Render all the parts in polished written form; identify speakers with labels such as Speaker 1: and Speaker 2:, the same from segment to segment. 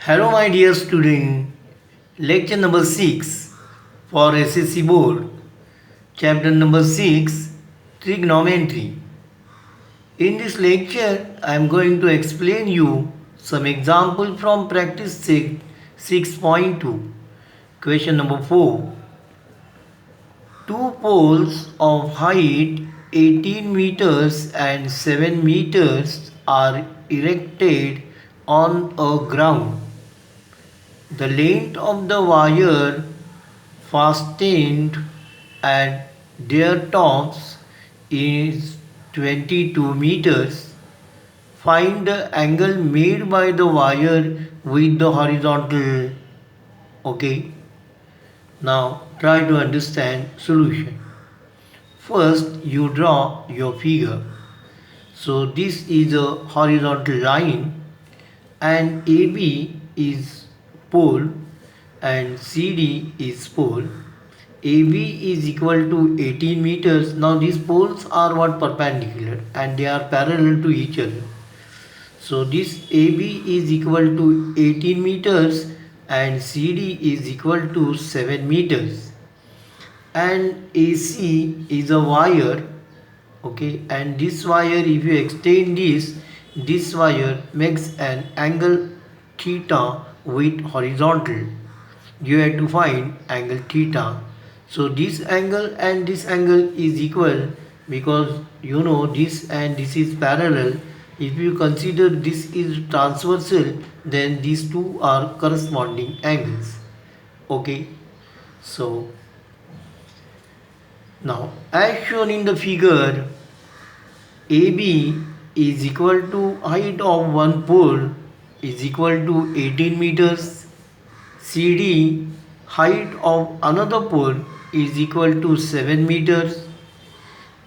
Speaker 1: Hello, my dear student. Lecture number 6 for SSC Board. Chapter number 6 Trigonometry. In this lecture, I am going to explain you some example from practice 6.2. Question number 4. Two poles of height 18 meters and 7 meters are erected on a ground. The length of the wire fastened at their tops is 22 meters. Find the angle made by the wire with the horizontal. Okay. Now try to understand solution. First you draw your figure. So this is a horizontal line and AB is pole and CD is pole. AB is equal to 18 meters. Now these poles are what perpendicular and they are parallel to each other. So this AB is equal to 18 meters and CD is equal to 7 meters. And AC is a wire, okay, and this wire, if you extend this wire makes an angle theta with horizontal. You have to find angle theta. So this angle and this angle is equal because you know this and this is parallel. If you consider this is transversal, then these two are corresponding angles. Okay, so now as shown in the figure, AB is equal to height of one pole is equal to 18 meters. CD height of another pole is equal to 7 meters.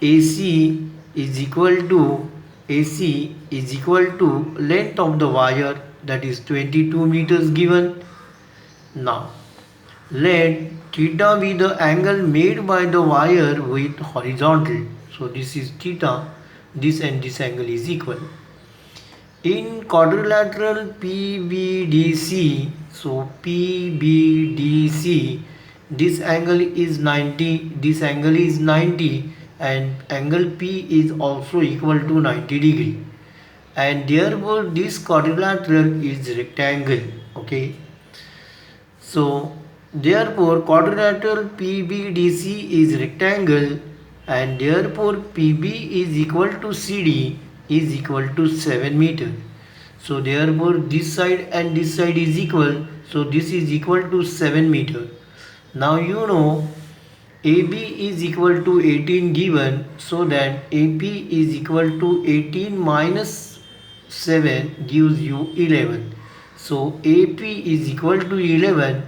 Speaker 1: AC is equal to length of the wire, that is 22 meters given. Now let theta be the angle made by the wire with horizontal. So this is theta, this and this angle is equal. In quadrilateral PBDC, so PBDC, this angle is 90, this angle is 90 and angle P is also equal to 90 degree, and therefore this quadrilateral is rectangle. Okay, so therefore quadrilateral PBDC is rectangle and therefore PB is equal to CD is equal to 7 meter. So therefore this side and this side is equal. So this is equal to 7 meter. Now you know AB is equal to 18 given, so that AP is equal to 18 minus 7 gives you 11. So AP is equal to 11,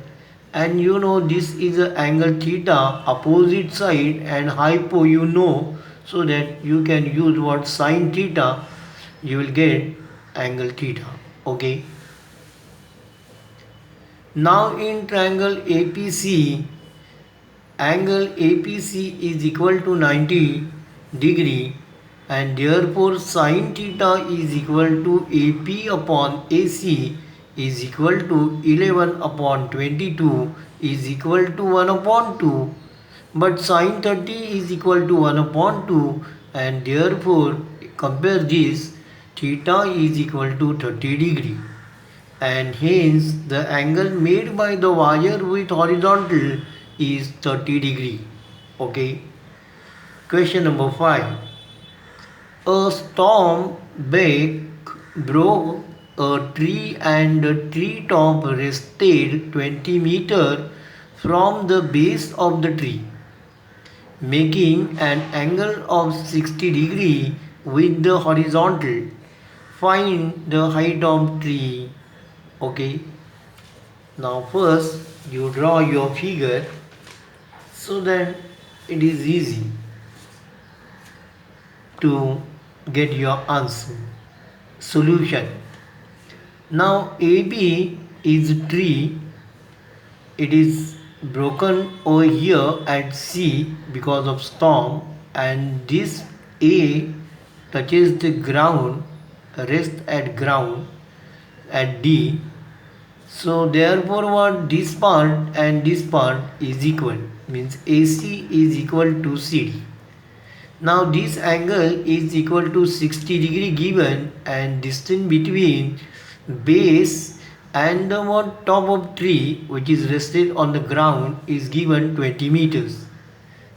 Speaker 1: and you know this is a angle theta, opposite side and hypo you know, so that you can use what sine theta, you will get angle theta. Okay. Now in triangle APC, angle APC is equal to 90 degree and therefore sine theta is equal to AP upon AC is equal to 11 upon 22 is equal to 1 upon 2, but sine 30 is equal to 1 upon 2, and therefore compare this, theta is equal to 30 degree, and hence the angle made by the wire with horizontal is 30 degree. Okay. Question number 5. A storm broke a tree and the tree top rested 20 meter from the base of the tree, making an angle of 60 degree with the horizontal. Find the height of tree. Okay. Now first you draw your figure so that it is easy to get your answer. Solution. Now AB is tree. It is broken over here at C because of storm, and this A touches the ground, rest at ground at D, So therefore what this part and this part is equal, means AC is equal to CD. Now this angle is equal to 60 degree given, and distance between base and the top of tree which is rested on the ground is given 20 meters.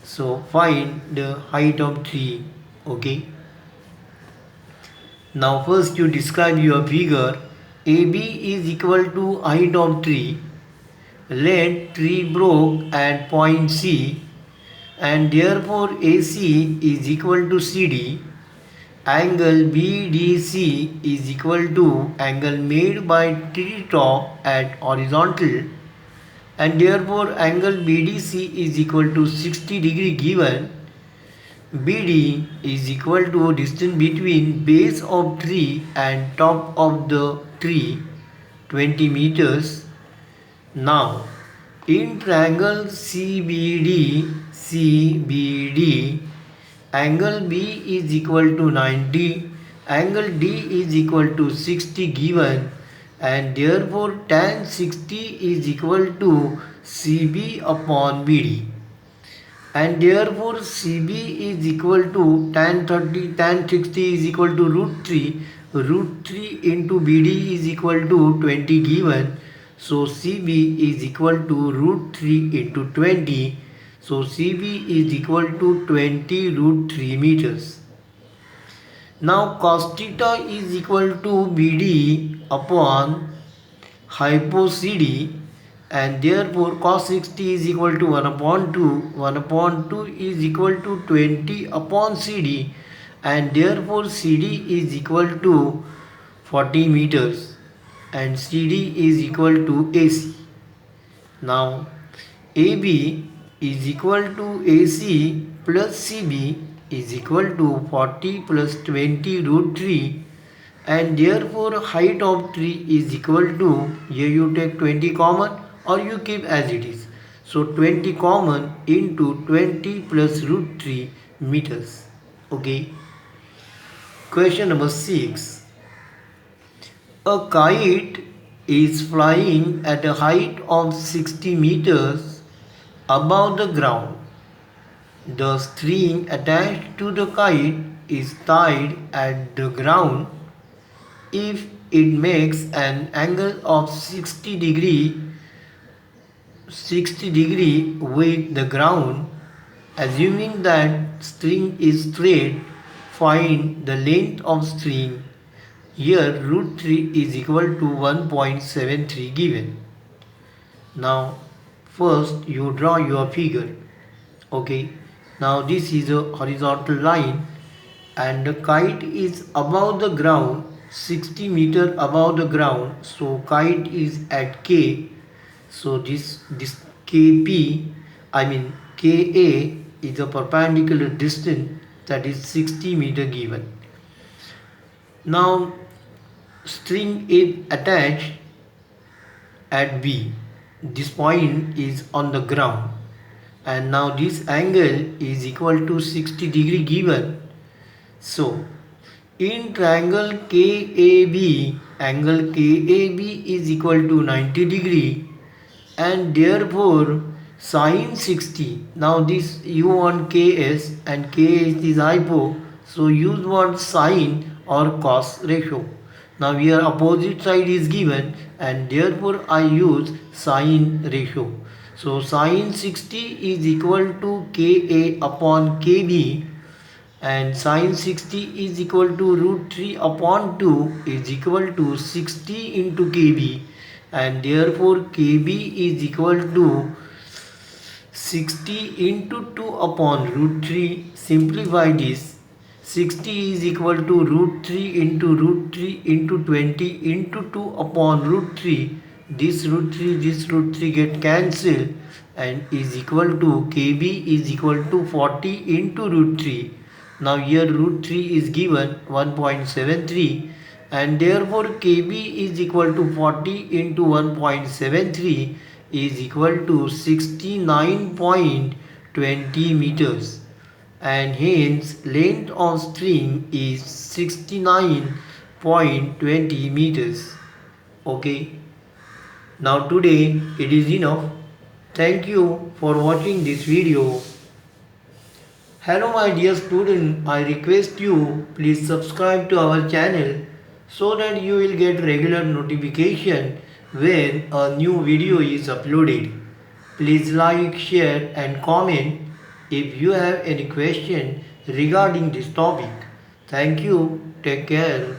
Speaker 1: So find the height of tree. Okay. Now first you describe your figure. AB is equal to height of tree. Let tree broke at point C, and therefore AC is equal to CD. Angle BDC is equal to angle made by tree top at horizontal, and therefore angle BDC is equal to 60 degree given. BD is equal to distance between base of tree and top of the tree, 20 meters. Now in triangle CBD, angle B is equal to 90, angle D is equal to 60 given, and therefore tan 60 is equal to CB upon BD, and therefore CB is equal to tan 60 is equal to root 3 into BD is equal to 20 given. So CB is equal to root 3 into 20. So CB is equal to 20 root 3 meters. Now cos theta is equal to BD upon hypo CD, and therefore cos 60 is equal to 1 upon 2. 1 upon 2 is equal to 20 upon CD, and therefore CD is equal to 40 meters, and CD is equal to AC. Now AB is equal to AC plus CB is equal to 40 plus 20 root 3, and therefore height of tree is equal to, here you take 20 common or you keep as it is. So 20 common into 20 plus root 3 meters. Okay. Question number 6. A kite is flying at a height of 60 meters above the ground. The string attached to the kite is tied at the ground. If it makes an angle of 60 degree with the ground, assuming that string is straight, find the length of string. Here root 3 is equal to 1.73 given. Now first you draw your figure. Okay. Now this is a horizontal line, and the kite is above the ground, 60 meter above the ground. So kite is at K. So this KP, KA is a perpendicular distance, that is 60 meter given. Now string is attached at B. This point is on the ground, and now this angle is equal to 60 degree given. So in triangle KAB, angle KAB is equal to 90 degree, and therefore sin 60. Now this you want KS, and KS is hypo, so use what sin or cos ratio. Now here opposite side is given, and therefore I use sin ratio. So sin 60 is equal to Ka upon Kb, and sin 60 is equal to root 3 upon 2 is equal to 60 into Kb, and therefore Kb is equal to 60 into 2 upon root 3. Simplify this. 60 is equal to root 3 into 20 into 2 upon root 3. This root 3 get cancelled, and is equal to Kb is equal to 40 into root 3. Now here root 3 is given 1.73, and therefore Kb is equal to 40 into 1.73 is equal to 69.20 meters, and hence length of string is 69.20 meters. Okay. Now today it is enough. Thank you for watching this video. Hello my dear student, I request you please subscribe to our channel so that you will get regular notification when a new video is uploaded. Please like, share and comment if you have any question regarding this topic. Thank you. Take care.